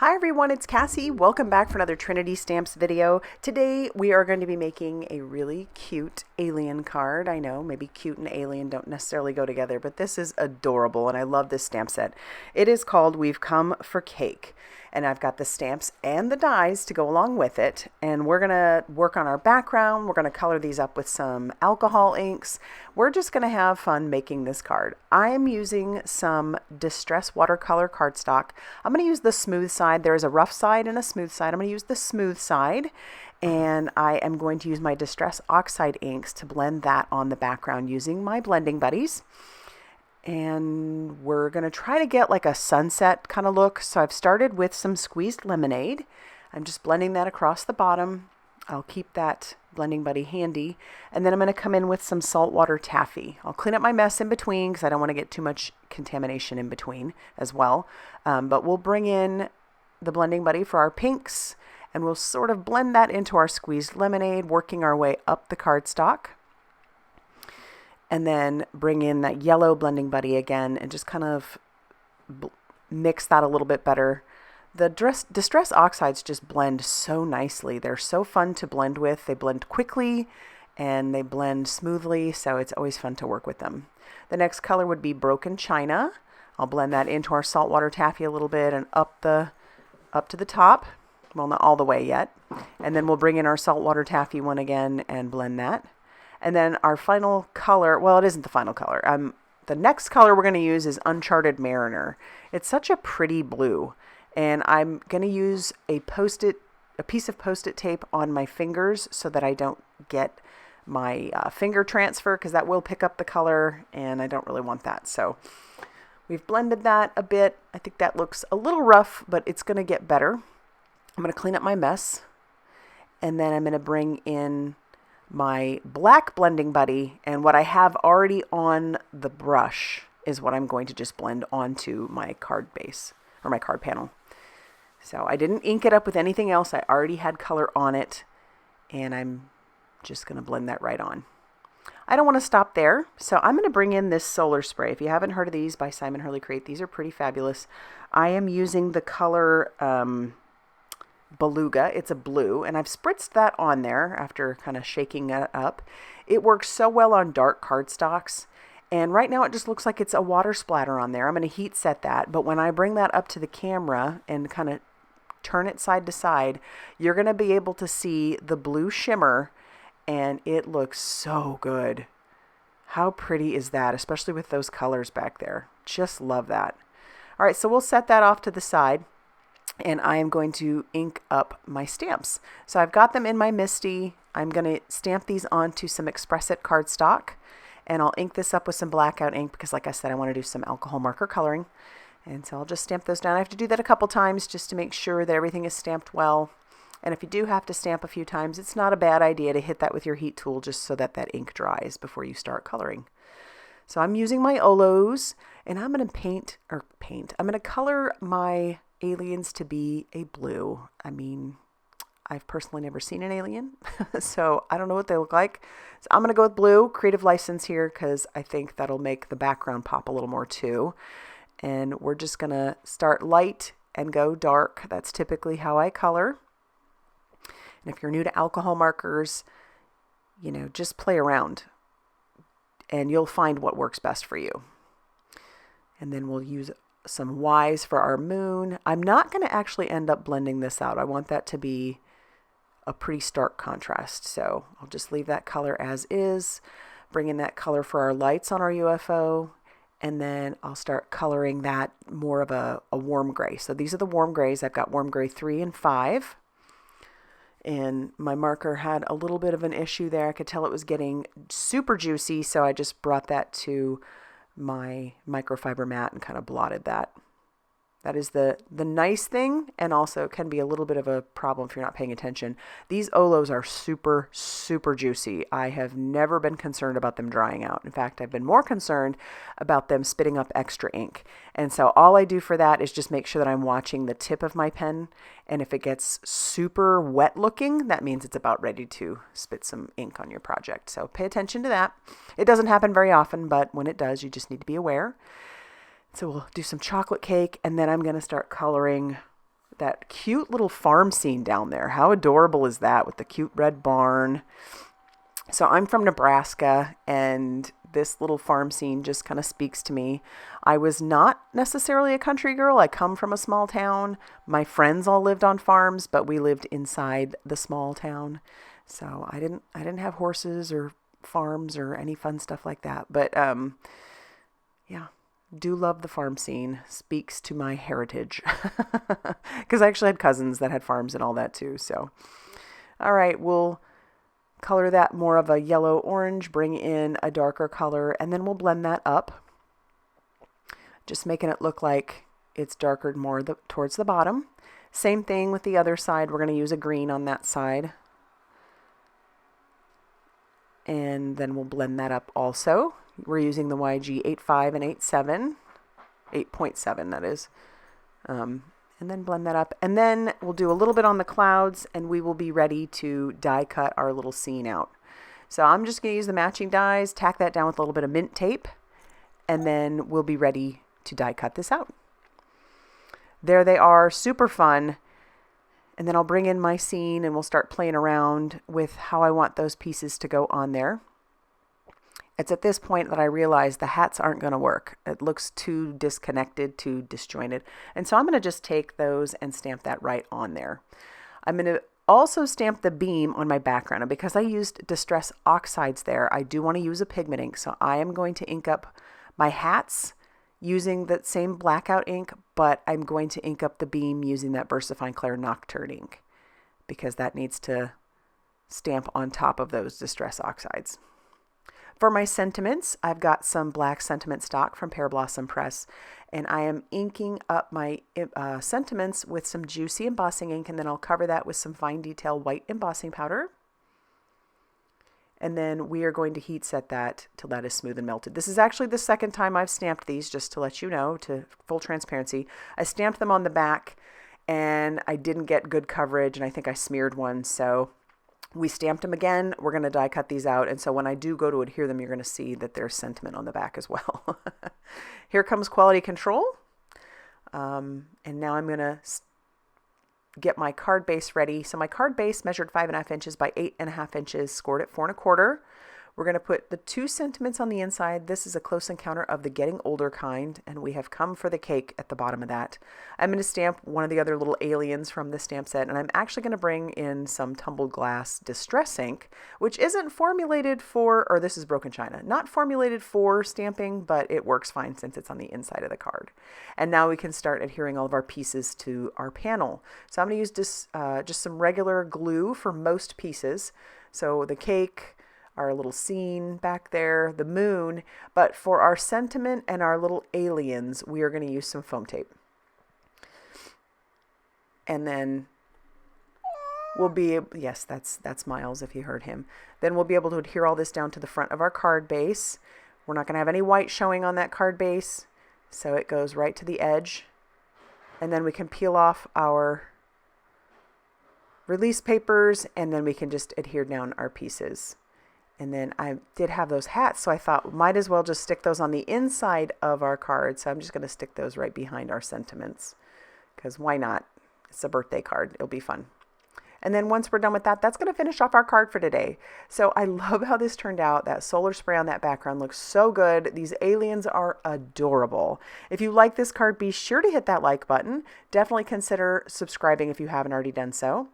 Hi everyone, it's Cassie. Welcome back for another Trinity Stamps video. Today we are going to be making a really cute alien card. I know maybe cute and alien don't necessarily go together, but this is adorable and I love this stamp set. It is called We've Come for Cake, and I've got the stamps and the dies to go along with it, and we're going to work on our background. We're going to color these up with some alcohol inks. We're just going to have fun making this card. I am using some Distress watercolor cardstock. I'm going to use the smooth side. There is a rough side and a smooth side. I'm going to use the smooth side, and I am going to use my Distress oxide inks to blend that on the background using my blending buddies. And we're going to try to get like a sunset kind of look. So I've started with some squeezed lemonade. I'm just blending that across the bottom. I'll keep that blending buddy handy. And then I'm going to come in with some saltwater taffy. I'll clean up my mess in between because I don't want to get too much contamination in between as well. But we'll bring in the blending buddy for our pinks, and we'll sort of blend that into our squeezed lemonade, working our way up the cardstock. And then bring in that yellow blending buddy again and just kind of mix that a little bit better. The Distress oxides just blend so nicely. They're so fun to blend with. They blend quickly and they blend smoothly, so it's always fun to work with them. The next color would be Broken China. I'll blend that into our saltwater taffy a little bit and up to the top. Well, not all the way yet. And then we'll bring in our saltwater taffy one again and blend that. And then our final color, well, it isn't the final color. The next color we're going to use is Uncharted Mariner. It's such a pretty blue. And I'm going to use a piece of Post-it tape on my fingers so that I don't get my finger transfer, because that will pick up the color and I don't really want that. So we've blended that a bit. I think that looks a little rough, but it's going to get better. I'm going to clean up my mess. And then I'm going to bring in my black blending buddy, and what I have already on the brush is what I'm going to just blend onto my card base or my card panel. So I didn't ink it up with anything else. I already had color on it, and I'm just going to blend that right on. I don't want to stop there, so I'm going to bring in this solar spray. If you haven't heard of these, by Simon Hurley Crate, these are pretty fabulous. I am using the color Beluga. It's a blue, and I've spritzed that on there after kind of shaking it up. It works so well on dark cardstocks, and right now it just looks like it's a water splatter on there. I'm going to heat set that, but when I bring that up to the camera and kind of turn it side to side, you're going to be able to see the blue shimmer, and it looks so good. How pretty is that, especially with those colors back there? Just love that. All right, so we'll set that off to the side. And I am going to ink up my stamps. So I've got them in my MISTI. I'm going to stamp these onto some Express It cardstock. And I'll ink this up with some Blackout ink because, like I said, I want to do some alcohol marker coloring. And so I'll just stamp those down. I have to do that a couple times just to make sure that everything is stamped well. And if you do have to stamp a few times, it's not a bad idea to hit that with your heat tool just so that that ink dries before you start coloring. So I'm using my Olos, and I'm going to I'm going to color my aliens to be a blue. I mean, I've personally never seen an alien, so I don't know what they look like. So I'm going to go with blue, creative license here, because I think that'll make the background pop a little more too. And we're just going to start light and go dark. That's typically how I color. And if you're new to alcohol markers, just play around and you'll find what works best for you. And then we'll use some Ys for our moon. I'm not going to actually end up blending this out. I want that to be a pretty stark contrast. So I'll just leave that color as is, bring in that color for our lights on our UFO, and then I'll start coloring that more of a warm gray. So these are the warm grays. I've got warm gray 3 and 5. And my marker had a little bit of an issue there. I could tell it was getting super juicy, so I just brought that to my microfiber mat and kind of blotted that. That is the nice thing, and also can be a little bit of a problem if you're not paying attention. These Olos are super, super juicy. I have never been concerned about them drying out. In fact, I've been more concerned about them spitting up extra ink. And so all I do for that is just make sure that I'm watching the tip of my pen. And if it gets super wet looking, that means it's about ready to spit some ink on your project. So pay attention to that. It doesn't happen very often, but when it does, you just need to be aware. So we'll do some chocolate cake, and then I'm going to start coloring that cute little farm scene down there. How adorable is that with the cute red barn? So I'm from Nebraska, and this little farm scene just kind of speaks to me. I was not necessarily a country girl. I come from a small town. My friends all lived on farms, but we lived inside the small town. So I didn't have horses or farms or any fun stuff like that. But yeah, do love the farm scene. Speaks to my heritage. Because I actually had cousins that had farms and all that too. So, all right, we'll color that more of a yellow orange, bring in a darker color, and then we'll blend that up. Just making it look like it's darker more towards the bottom. Same thing with the other side. We're going to use a green on that side. And then we'll blend that up also. We're using the YG 8.5 and 8.7. 8.7 that is. And then blend that up. And then we'll do a little bit on the clouds, and we will be ready to die cut our little scene out. So I'm just going to use the matching dies, tack that down with a little bit of mint tape, and then we'll be ready to die cut this out. There they are, super fun. And then I'll bring in my scene and we'll start playing around with how I want those pieces to go on there. It's at this point that I realize the hats aren't going to work. It looks too disconnected, too disjointed. And so I'm going to just take those and stamp that right on there. I'm going to also stamp the beam on my background. And because I used Distress Oxides there, I do want to use a pigment ink. So I am going to ink up my hats using that same Blackout ink, but I'm going to ink up the beam using that VersaFine Clair Nocturne ink because that needs to stamp on top of those Distress Oxides. For my sentiments, I've got some black sentiment stock from Pear Blossom Press, and I am inking up my sentiments with some juicy embossing ink, and then I'll cover that with some fine detail white embossing powder. And then we are going to heat set that till that is smooth and melted. This is actually the second time I've stamped these, just to let you know, to full transparency. I stamped them on the back, and I didn't get good coverage, and I think I smeared one, so we stamped them again. We're going to die cut these out. And so when I do go to adhere them, you're going to see that there's sentiment on the back as well. Here comes quality control. And now I'm going to get my card base ready. So my card base measured 5.5 inches by 8.5 inches, scored at 4.25. We're going to put the 2 sentiments on the inside. This is a close encounter of the getting older kind, and we have come for the cake at the bottom of that. I'm going to stamp one of the other little aliens from the stamp set, and I'm actually going to bring in some tumbled glass distress ink, which isn't formulated for, or this is broken china, not formulated for stamping, but it works fine since it's on the inside of the card. And now we can start adhering all of our pieces to our panel. So I'm going to use this, just some regular glue for most pieces. So the cake, our little scene back there, the moon, but for our sentiment and our little aliens, we are going to use some foam tape. And then we'll be, yes, that's Miles if you heard him. Then we'll be able to adhere all this down to the front of our card base. We're not going to have any white showing on that card base, so it goes right to the edge. And then we can peel off our release papers, and then we can just adhere down our pieces. And then I did have those hats, so I thought might as well just stick those on the inside of our card. So I'm just going to stick those right behind our sentiments, because why not? It's a birthday card. It'll be fun. And then once we're done with that, that's going to finish off our card for today. So I love how this turned out. That solar spray on that background looks so good. These aliens are adorable. If you like this card, be sure to hit that like button. Definitely consider subscribing if you haven't already done so.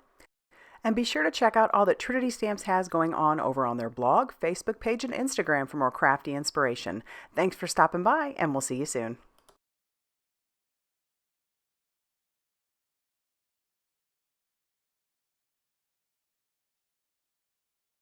And be sure to check out all that Trinity Stamps has going on over on their blog, Facebook page, and Instagram for more crafty inspiration. Thanks for stopping by, and we'll see you soon.